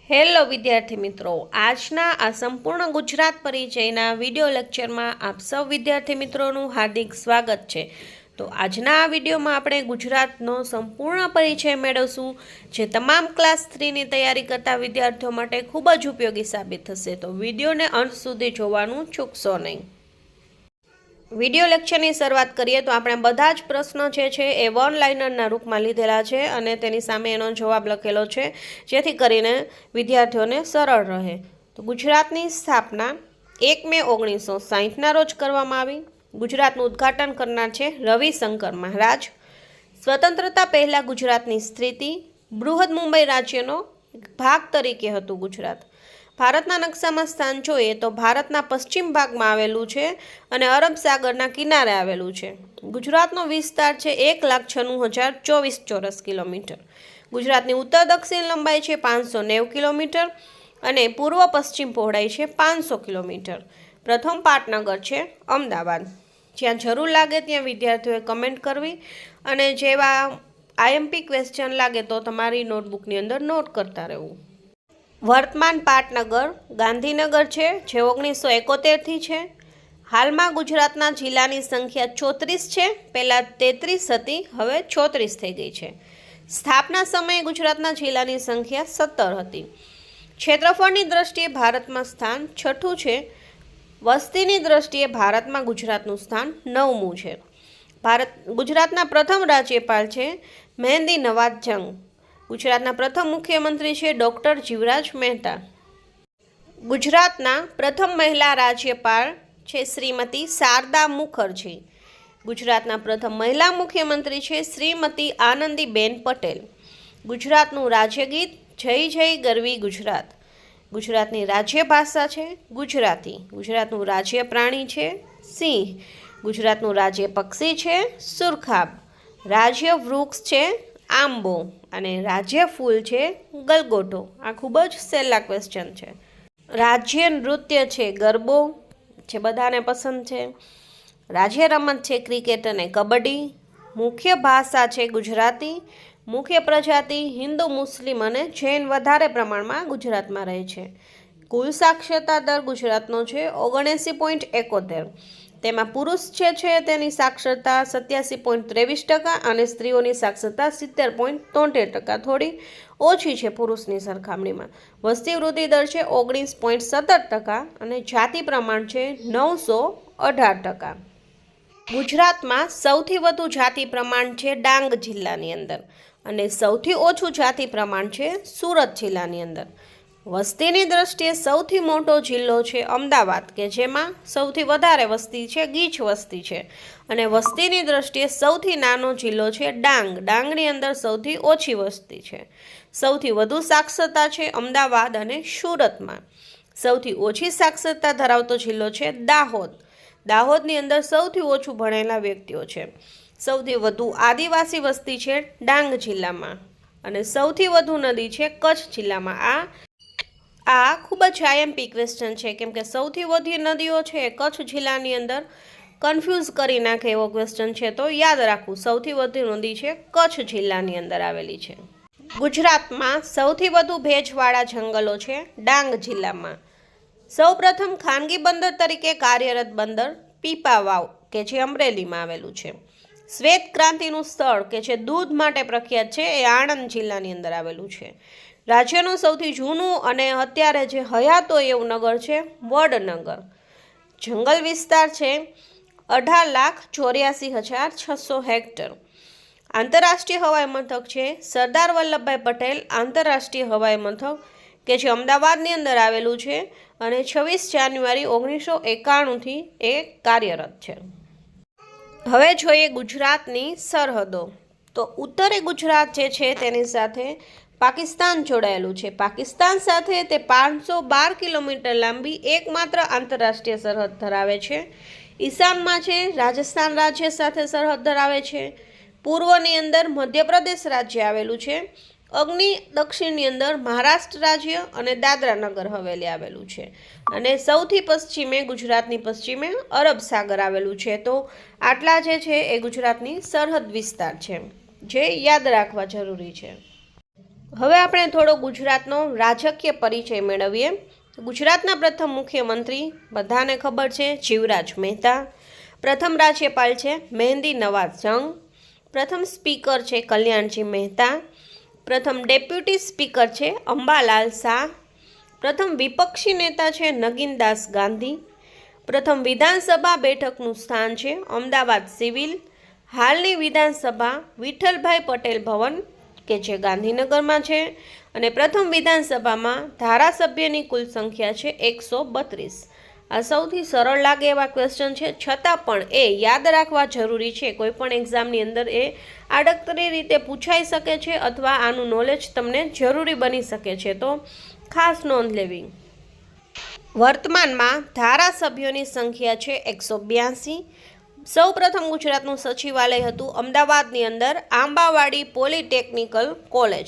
Hello વિદ્યાર્થી મિત્રો, આજના આ સંપૂર્ણ ગુજરાત પરિચયના વિડિયો લેક્ચરમાં આપ સૌ વિદ્યાર્થી મિત્રોનું હાર્દિક સ્વાગત છે। તો આજના આ વિડીયોમાં આપણે ગુજરાતનો સંપૂર્ણ પરિચય મેળવશું, જે તમામ ક્લાસ 3ની તૈયારી કરતા વિદ્યાર્થીઓ માટે ખૂબ જ ઉપયોગી સાબિત થશે। તો વિડીયોને અંત સુધી જોવાનું ચૂકશો નહીં। વિડિયો લેક્ચરની શરૂઆત કરીએ તો આપણે બધા જ પ્રશ્નો જે છે એ વન લાઇનરના રૂપમાં લીધેલા છે અને તેની સામે એનો જવાબ લખેલો છે, જેથી કરીને વિદ્યાર્થીઓને સરળ રહે। તો ગુજરાતની સ્થાપના 1 મે 1960ના રોજ કરવામાં આવી। ગુજરાતનું ઉદ્ઘાટન કરનાર છે રવિશંકર મહારાજ। સ્વતંત્રતા પહેલાં ગુજરાતની સ્થિતિ બૃહદ મુંબઈ રાજ્યનો ભાગ તરીકે હતું ગુજરાત। ભારતના નકશામાં સ્થાન જોઈએ તો ભારતના પશ્ચિમ ભાગમાં આવેલું છે અને અરબ સાગરના કિનારે આવેલું છે। ગુજરાતનો વિસ્તાર છે 1,96,024 ચોરસ કિલોમીટર। ગુજરાતની ઉત્તર દક્ષિણ લંબાઈ છે 590 કિલોમીટર અને પૂર્વ પશ્ચિમ પહોળાઈ છે 500 કિલોમીટર। પ્રથમ પાટનગર છે અમદાવાદ। જ્યાં જરૂર લાગે ત્યાં વિદ્યાર્થીઓએ કમેન્ટ કરવી અને જેવા આઈએમપી ક્વેશ્ચન લાગે તો તમારી નોટબુકની અંદર નોટ કરતા રહેવું। વર્તમાન પાટનગર ગાંધીનગર છે, જે 1971થી છે। હાલમાં ગુજરાતના જિલ્લાની સંખ્યા 34 છે, પહેલાં 33 હતી, હવે 34 થઈ ગઈ છે। સ્થાપના સમયે ગુજરાતના જિલ્લાની સંખ્યા 17 હતી। ક્ષેત્રફળની દ્રષ્ટિએ ભારતમાં સ્થાન 6ઠું છે। વસ્તીની દ્રષ્ટિએ ભારતમાં ગુજરાતનું સ્થાન 9મું છે। ગુજરાતના પ્રથમ રાજ્યપાલ છે મહેંદી નવાઝ જંગ। ગુજરાતના પ્રથમ મુખ્યમંત્રી છે ડૉક્ટર જીવરાજ મહેતા। ગુજરાતના પ્રથમ મહિલા રાજ્યપાલ છે શ્રીમતી શારદા મુખર્જી। ગુજરાતના પ્રથમ મહિલા મુખ્યમંત્રી છે શ્રીમતી આનંદીબેન પટેલ। ગુજરાતનું રાજ્યગીત જય જય ગરવી ગુજરાત। ગુજરાતની રાજ્ય ભાષા છે ગુજરાતી। ગુજરાતનું રાજ્ય પ્રાણી છે સિંહ। ગુજરાતનું રાજ્ય પક્ષી છે સુરખાબ। રાજ્ય વૃક્ષ છે આંબો અને રાજ્ય ફૂલ છે ગલગોટો। આ ખૂબ જ સહેલા ક્વેશ્ચન છે। રાજ્ય નૃત્ય છે ગરબો, જે બધાને પસંદ છે। રાજ્ય રમત છે ક્રિકેટ અને કબડ્ડી। મુખ્ય ભાષા છે ગુજરાતી। મુખ્ય પ્રજાતિ હિન્દુ, મુસ્લિમ અને જૈન વધારે પ્રમાણમાં ગુજરાતમાં રહે છે। કુલ સાક્ષરતા દર ગુજરાતનો છે 79.71। તેમાં પુરુષ છે તેની સાક્ષરતા 87.23% અને સ્ત્રીઓની સાક્ષરતા 70.73%, થોડી ઓછી છે પુરુષની સરખામણીમાં। વસ્તી વૃદ્ધિ દર છે 19.17% અને જાતિ પ્રમાણ છે 918%। ગુજરાતમાં સૌથી વધુ જાતિ પ્રમાણ છે ડાંગ જિલ્લાની અંદર અને સૌથી ઓછું જાતિ પ્રમાણ છે સુરત જિલ્લાની અંદર। વસ્તીની દ્રષ્ટિએ સૌથી મોટો જિલ્લો છે અમદાવાદ, કે જેમાં સૌથી વધારે વસ્તી છે, ગીચ વસ્તી છે, અને વસ્તીની દ્રષ્ટિએ સૌથી નાનો જિલ્લો છે ડાંગ। ડાંગની અંદર સૌથી ઓછી વસ્તી છે। સૌથી વધુ સાક્ષરતા છે અમદાવાદ અને સુરતમાં। સૌથી ઓછી સાક્ષરતા ધરાવતો જિલ્લો છે દાહોદ। દાહોદની અંદર સૌથી ઓછું ભણેલા વ્યક્તિઓ છે। સૌથી વધુ આદિવાસી વસ્તી છે ડાંગ જિલ્લામાં અને સૌથી વધુ નદી છે કચ્છ જિલ્લામાં। આ ખૂબ જ આઈએમપી ક્વેશ્ચન છે, કેમ કે સૌથી વધુ નદીઓ છે એ કચ્છ જિલ્લાની અંદર કન્ફ્યુઝ કરી નાખે એવો ક્વેશ્ચન છે, તો યાદ રાખવું સૌથી વધુ નદી છે કચ્છ જિલ્લાની અંદર આવેલી છે। ગુજરાતમાં સૌથી વધુ ભેજવાળા જંગલો છે ડાંગ જિલ્લામાં। સૌપ્રથમ ખાનગી બંદર તરીકે કાર્યરત બંદર પીપાવાવ, કે જે અમરેલીમાં આવેલું છે। શ્વેત ક્રાંતિનું સ્થળ કે જે દૂધ માટે પ્રખ્યાત છે એ આણંદ જિલ્લાની અંદર આવેલું છે। રાજ્યનું સૌથી જૂનું અને અત્યારે જે હયાતો એવું નગર છે વડનગર। જંગલ વિસ્તાર છે 18,84,600 હેક્ટર। આંતરરાષ્ટ્રીય હવાઈ મથક છે સરદાર વલ્લભભાઈ પટેલ આંતરરાષ્ટ્રીય હવાઈ મથક, કે જે અમદાવાદની અંદર આવેલું છે અને 26 જાન્યુઆરી 1991થી એ કાર્યરત છે। હવે જોઈએ ગુજરાતની સરહદો। તો ઉત્તરે ગુજરાત જે છે તેની સાથે પાકિસ્તાન જોડાયેલું છે। પાકિસ્તાન સાથે તે 512 કિલોમીટર લાંબી એકમાત્ર આંતરરાષ્ટ્રીય સરહદ ધરાવે છે। ઈશાનમાં છે રાજસ્થાન રાજ્ય સાથે સરહદ ધરાવે છે। પૂર્વની અંદર મધ્યપ્રદેશ રાજ્ય આવેલું છે। અગ્નિ દક્ષિણની અંદર મહારાષ્ટ્ર રાજ્ય અને દાદરા નગર હવેલી આવેલું છે અને સૌથી પશ્ચિમે ગુજરાતની પશ્ચિમે અરબ સાગર આવેલું છે। તો આટલા જે છે એ ગુજરાતની સરહદ વિસ્તાર છે, જે યાદ રાખવા જરૂરી છે। હવે આપણે થોડો ગુજરાતનો રાજકીય પરિચય મેળવીએ. ગુજરાતના પ્રથમ મુખ્યમંત્રી બધાને ખબર છે, જીવરાજ મહેતા. પ્રથમ રાજ્યપાલ છે મહેંદી નવાઝ જંગ. પ્રથમ સ્પીકર છે કલ્યાણજી મહેતા. પ્રથમ ડેપ્યુટી સ્પીકર છે અંબાલાલ શાહ. પ્રથમ વિપક્ષી નેતા છે નગીનદાસ ગાંધી. પ્રથમ વિધાનસભા બેઠકનું સ્થાન છે અમદાવાદ સિવિલ. હાલની વિધાનસભા વિઠ્ઠલભાઈ પટેલ ભવન કે જે ગાંધીનગરમાં છે. અને પ્રથમ વિધાનસભામાં ધારાસભ્યની કુલ સંખ્યા છે 132. આ સૌથી સરળ લાગે એવા ક્વેશ્ચન છે, છતાં પણ એ યાદ રાખવા જરૂરી છે. કોઈ પણ એક્ઝામની અંદર એ આડકતરી રીતે પૂછાઈ શકે છે અથવા આનું નોલેજ તમને જરૂરી બની શકે છે, તો ખાસ નોંધ લેવી. વર્તમાનમાં ધારાસભ્યોની સંખ્યા છે 182. સૌ પ્રથમ ગુજરાતનું સચિવાલય હતું અમદાવાદની અંદર આંબાવાડી પોલિટેકનિકલ કોલેજ.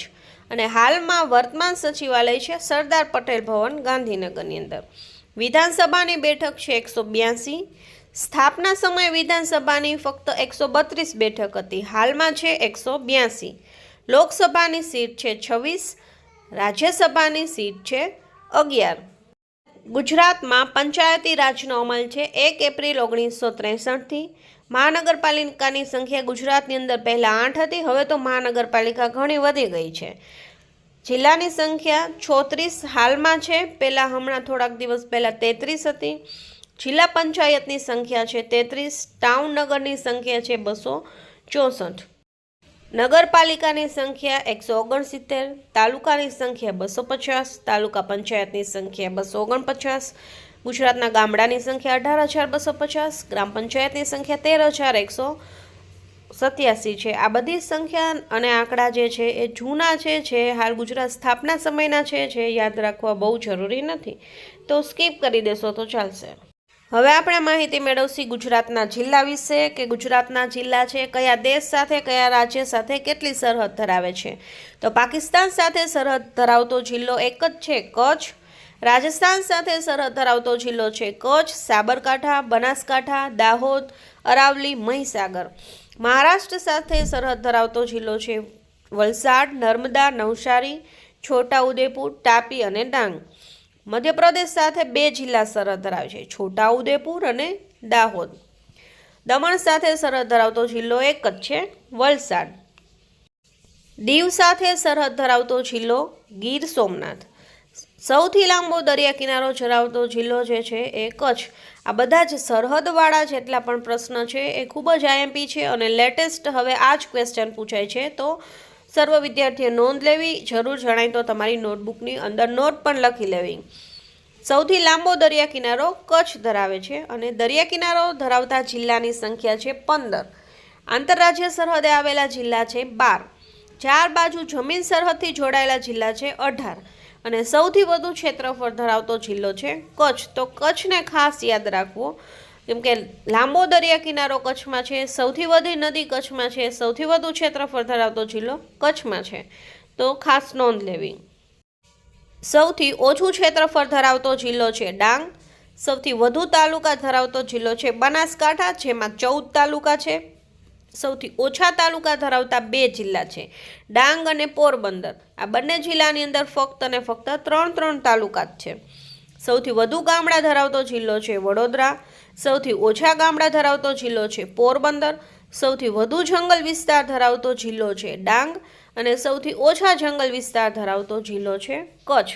અને હાલમાં વર્તમાન સચિવાલય છે સરદાર પટેલ ભવન ગાંધીનગરની અંદર. વિધાનસભાની બેઠક છે 182. સ્થાપના સમયે વિધાનસભાની ફક્ત 132 બેઠક હતી, હાલમાં છે 182. લોકસભાની સીટ છે 26. રાજ્યસભાની સીટ છે 11. ગુજરાતમાં પંચાયતી રાજનો અમલ છે 1 એપ્રિલ 1963થી. મહાનગરપાલિકાની સંખ્યા ગુજરાતની અંદર પહેલાં 8 હતી, હવે તો મહાનગરપાલિકા ઘણી વધી ગઈ છે. જિલ્લાની સંખ્યા 36 હાલમાં છે, પહેલાં હમણાં થોડાક દિવસ પહેલાં 33 હતી. જિલ્લા પંચાયતની સંખ્યા છે 33. ટાઉન નગરની સંખ્યા છે 264. નગરપાલિકાની સંખ્યા 169. તાલુકાની સંખ્યા 250. તાલુકા પંચાયતની સંખ્યા 249. ગુજરાતના ગામડાની સંખ્યા 18,250. ગ્રામ પંચાયતની સંખ્યા 13,187 છે. આ બધી સંખ્યા અને આંકડા જે છે એ જૂના છે હાલ ગુજરાત સ્થાપના સમયના છે, જે યાદ રાખવા બહુ જરૂરી નથી, તો સ્કીપ કરી દેશો તો ચાલશે. હવે આપણે માહિતી મેળવશી ગુજરાતના જિલ્લા વિશે, કે ગુજરાતના જિલ્લા છે કયા દેશ સાથે, કયા રાજ્ય સાથે કેટલી સરહદ ધરાવે છે. તો પાકિસ્તાન સાથે સરહદ ધરાવતો જિલ્લો એક જ છે, કચ્છ. રાજસ્થાન સાથે સરહદ ધરાવતો જિલ્લો છે કચ્છ, સાબરકાંઠા, બનાસકાંઠા, દાહોદ, અરાવલી, મહીસાગર. મહારાષ્ટ્ર સાથે સરહદ ધરાવતો જિલ્લો છે વલસાડ, નર્મદા, નવસારી, છોટાઉદેપુર, તાપી અને ડાંગ. મધ્યપ્રદેશ સાથે 2 જિલ્લા સરહદ ધરાવે છે, છોટાઉદેપુર અને દાહોદ. દમણ સાથે સરહદ ધરાવતો જિલ્લો એક જ છે, વલસાડ. દીવ સાથે સરહદ ધરાવતો જિલ્લો ગીર સોમનાથ. સૌથી લાંબો દરિયા કિનારો ધરાવતો જિલ્લો જે છે એ કચ્છ. આ બધા જ સરહદવાળા જેટલા પણ પ્રશ્ન છે એ ખૂબ જ આઈએમપી છે અને લેટેસ્ટ હવે આ જ ક્વેશ્ચન પૂછાય છે, તો સર્વ વિદ્યાર્થીએ નોંધ લેવી. જરૂર જણાય તો તમારી નોટબુકની અંદર નોટ પણ લખી લેવી. સૌથી લાંબો દરિયા કિનારો કચ્છ ધરાવે છે અને દરિયા કિનારો ધરાવતા જિલ્લાની સંખ્યા છે 15. આંતરરાજ્ય સરહદે આવેલા જિલ્લા છે 12. 4 બાજુ જમીન સરહદથી જોડાયેલા જિલ્લા છે 18. અને સૌથી વધુ ક્ષેત્રફળ ધરાવતો જિલ્લો છે કચ્છ. તો કચ્છને ખાસ યાદ રાખવો, કેમ કે લાંબો દરિયા કિનારો કચ્છમાં છે, સૌથી વધુ નદી કચ્છમાં છે, સૌથી વધુ ક્ષેત્રફળ ધરાવતો જિલ્લો કચ્છમાં છે, તો ખાસ નોંધ લેવી. સૌથી ઓછું ક્ષેત્રફળ ધરાવતો જિલ્લો છે ડાંગ. સૌથી વધુ તાલુકા ધરાવતો જિલ્લો છે બનાસકાંઠા, જેમાં 14 તાલુકા છે. સૌથી ઓછા તાલુકા ધરાવતા 2 જિલ્લા છે ડાંગ અને પોરબંદર. આ બંને જિલ્લાની અંદર ફક્ત અને ફક્ત 3 તાલુકા જ છે. સૌથી વધુ ગામડા ધરાવતો જિલ્લો છે વડોદરા. સૌથી ઓછા ગામડા ધરાવતો જિલ્લો છે પોરબંદર. સૌથી વધુ જંગલ વિસ્તાર ધરાવતો જિલ્લો છે ડાંગ અને સૌથી ઓછા જંગલ વિસ્તાર ધરાવતો જિલ્લો છે કચ્છ.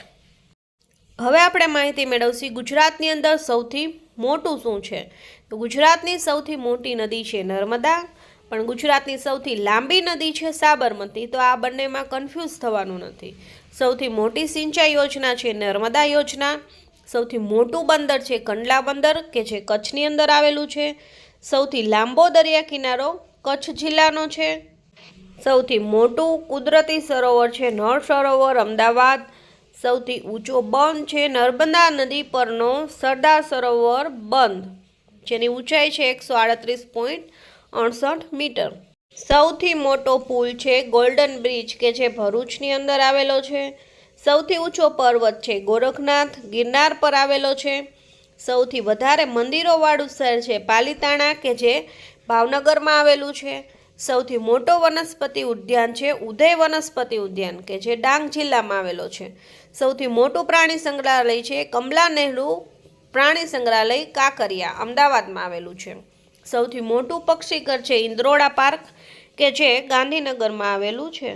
હવે આપણે માહિતી મેળવશી ગુજરાતની અંદર સૌથી મોટું શું છે. તો ગુજરાતની સૌથી મોટી નદી છે નર્મદા, પણ ગુજરાતની સૌથી લાંબી નદી છે સાબરમતી. તો આ બંનેમાં કન્ફ્યુઝ થવાનું નથી. સૌથી મોટી સિંચાઈ યોજના છે નર્મદા યોજના. સૌથી મોટું બંદર છે કંડલા બંદર, કે જે કચ્છની અંદર આવેલું છે. સૌથી લાંબો દરિયા કિનારો કચ્છ જિલ્લાનો છે. સૌથી મોટું કુદરતી સરોવર છે નળ સરોવર, અમદાવાદ. સૌથી ઊંચો બંધ છે નર્મદા નદી પરનો સરદાર સરોવર બંધ, જેની ઊંચાઈ છે 138.68 મીટર. સૌથી મોટો પુલ છે ગોલ્ડન બ્રિજ, કે જે ભરૂચની અંદર આવેલો છે. સૌથી ઊંચો પર્વત છે ગોરખનાથ, ગિરનાર પર આવેલો છે. સૌથી વધારે મંદિરોવાળું શહેર છે પાલીતાણા, કે જે ભાવનગરમાં આવેલું છે. સૌથી મોટો વનસ્પતિ ઉદ્યાન છે ઉદય વનસ્પતિ ઉદ્યાન કે જે ડાંગ જિલ્લામાં આવેલો છે. સૌથી મોટું પ્રાણી સંગ્રહાલય છે કમલા નહેરુ પ્રાણી સંગ્રહાલય કાંકરિયા અમદાવાદમાં આવેલું છે. સૌથી મોટું પક્ષી ઘર છે ઇન્દ્રોડા પાર્ક કે જે ગાંધીનગરમાં આવેલું છે.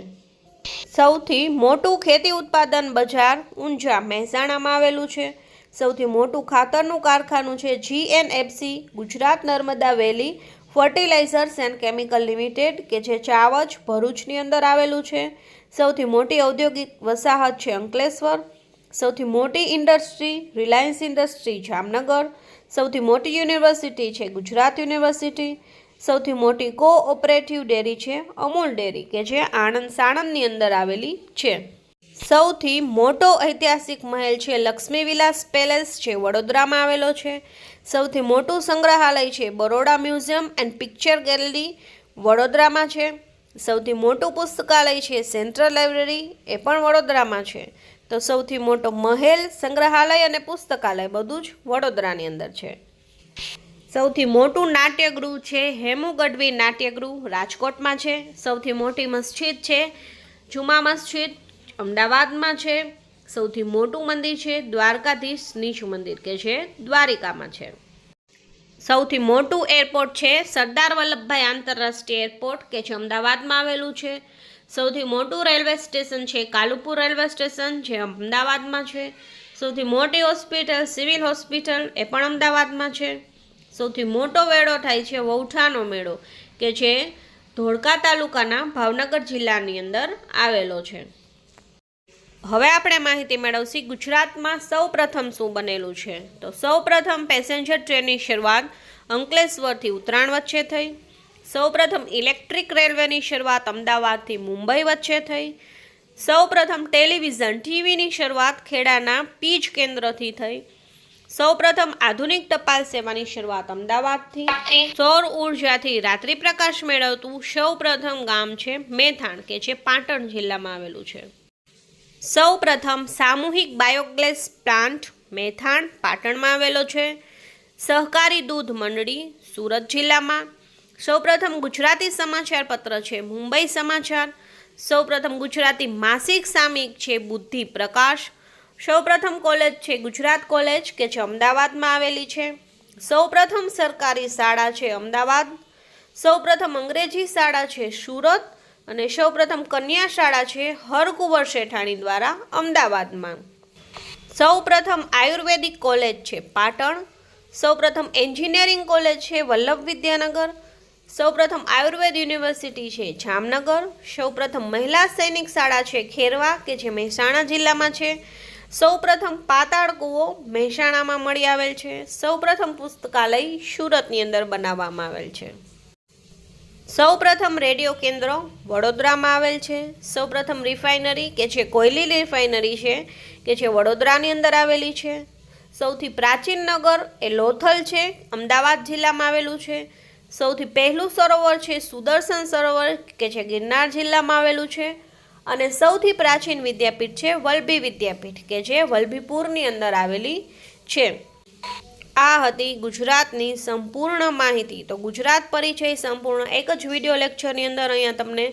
સૌથી મોટું ખેતી ઉત્પાદન બજાર ઊંઝા મહેસાણામાં આવેલું છે. સૌથી મોટું ખાતરનું કારખાનું છે GNFC Gujarat Narmada valley fertilizers and chemical limited કે જે ચાવજ ભરૂચની અંદર આવેલું છે. સૌથી મોટી ઔદ્યોગિક વસાહત છે અંકલેશ્વર. સૌથી મોટી ઇન્ડસ્ટ્રી રિલાયન્સ ઇન્ડસ્ટ્રી જામનગર. સૌથી મોટી યુનિવર્સિટી છે ગુજરાત યુનિવર્સિટી. સૌથી મોટી કોઓપરેટિવ ડેરી છે અમૂલ ડેરી કે જે આણંદ સાણંદની અંદર આવેલી છે. સૌથી મોટો ઐતિહાસિક મહેલ છે લક્ષ્મી વિલાસ પેલેસ જે વડોદરામાં આવેલો છે. સૌથી મોટું સંગ્રહાલય છે Baroda museum and picture gallery વડોદરામાં છે. સૌથી મોટું પુસ્તકાલય છે સેન્ટ્રલ લાઇબ્રેરી એ પણ વડોદરામાં છે. તો સૌથી મોટો મહેલ સંગ્રહાલય અને પુસ્તકાલય બધું જ વડોદરાની અંદર છે. સૌથી મોટું નાટ્યગૃહ છે હેમુ ગઢવી નાટ્યગૃહ રાજકોટમાં છે. સૌથી મોટી મસ્જિદ છે જુમા મસ્જિદ અમદાવાદમાં છે. સૌથી મોટું મંદિર છે દ્વારકાધીશ નીચ મંદિર કે જે દ્વારિકામાં છે. સૌથી મોટું એરપોર્ટ છે સરદાર વલ્લભભાઈ આંતરરાષ્ટ્રીય એરપોર્ટ કે જે અમદાવાદમાં આવેલું છે. સૌથી મોટું રેલવે સ્ટેશન છે કાલુપુર રેલવે સ્ટેશન જે અમદાવાદમાં છે. સૌથી મોટી હોસ્પિટલ સિવિલ હોસ્પિટલ એ પણ અમદાવાદમાં છે. સૌથી મોટો મેળો થાય છે વૌઠાનો મેળો કે જે ધોળકા તાલુકાના ભાવનગર જિલ્લાની અંદર આવેલો છે. હવે આપણે માહિતી મેળવશી ગુજરાતમાં સૌપ્રથમ શું બનેલું છે. તો સૌપ્રથમ પેસેન્જર ટ્રેનની શરૂઆત અંકલેશ્વરથી ઉત્તરાયણ વચ્ચે થઈ. સૌપ્રથમ ઇલેક્ટ્રિક રેલવેની શરૂઆત અમદાવાદથી મુંબઈ વચ્ચે થઈ. સૌપ્રથમ ટેલિવિઝન ટીવીની શરૂઆત ખેડાના પીજ કેન્દ્રથી થઈ. સૌપ્રથમ આધુનિક ટપાલ સેવાની શરૂઆત અમદાવાદથી. સૌર ઉર્જાથી રાત્રિ પ્રકાશ મેળવતું સૌપ્રથમ ગામ છે મેથાણ કે જે પાટણ જિલ્લામાં આવેલું છે. સૌપ્રથમ સામૂહિક બાયોગેસ પ્લાન્ટ મેથાણ પાટણમાં આવેલો છે. સહકારી દૂધ મંડળી સુરત જિલ્લામાં. સૌપ્રથમ ગુજરાતી સમાચાર પત્ર છે મુંબઈ સમાચાર. સૌપ્રથમ ગુજરાતી માસિક સામયિક છે બુદ્ધિ પ્રકાશ. સૌપ્રથમ કોલેજ છે ગુજરાત કોલેજ કે જે અમદાવાદમાં આવેલી છે. સૌપ્રથમ સરકારી શાળા છે અમદાવાદ. સૌપ્રથમ અંગ્રેજી શાળા છે સુરત અને સૌપ્રથમ કન્યા શાળા છે હરકુંવર શેઠાણી દ્વારા અમદાવાદમાં. સૌપ્રથમ આયુર્વેદિક કોલેજ છે પાટણ. સૌપ્રથમ એન્જિનિયરિંગ કોલેજ છે વલ્લભ વિદ્યાનગર. સૌપ્રથમ આયુર્વેદ યુનિવર્સિટી છે જામનગર. સૌપ્રથમ મહિલા સૈનિક શાળા છે ખેરવા કે જે મહેસાણા જિલ્લામાં છે. સૌપ્રથમ પાતાળ કૂવો મહેસાણામાં મળી આવેલ છે. સૌપ્રથમ પુસ્તકાલય સુરતની અંદર બનાવવામાં આવેલ છે. સૌપ્રથમ રેડિયો કેન્દ્ર વડોદરામાં આવેલ છે. સૌપ્રથમ રિફાઇનરી કે જે કોયલી રિફાઇનરી છે કે જે વડોદરાની અંદર આવેલી છે. સૌથી પ્રાચીન નગર એ લોથલ છે અમદાવાદ જિલ્લામાં આવેલું છે. સૌથી પહેલું સરોવર છે સુદર્શન સરોવર કે જે ગિરનાર જિલ્લામાં આવેલું છે. અને સૌથી પ્રાચીન વિદ્યાપીઠ છે વલભી વિદ્યાપીઠ કે જે વલભીપુરની અંદર આવેલી છે. આ હતી ગુજરાતની સંપૂર્ણ માહિતી. તો ગુજરાત પરિચય સંપૂર્ણ એક જ વિડીયો લેક્ચરની અંદર અહીંયા તમને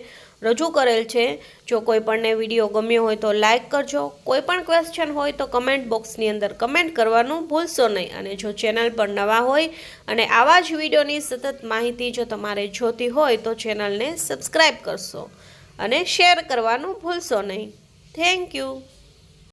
રજૂ કરેલ છે. જો કોઈ પણને વિડીયો ગમ્યો હોય તો લાઇક કરજો. કોઈ પણ ક્વેશ્ચન હોય તો કમેન્ટ બોક્સની અંદર કમેન્ટ કરવાનું ભૂલશો નહીં. અને જો ચેનલ પર નવા હોય અને આવા જ વિડીયોની સતત માહિતી જો તમારે જોતી હોય તો ચેનલને સબસ્ક્રાઈબ કરશો અને શેર કરવાનું ભૂલશો નહીં. Thank you.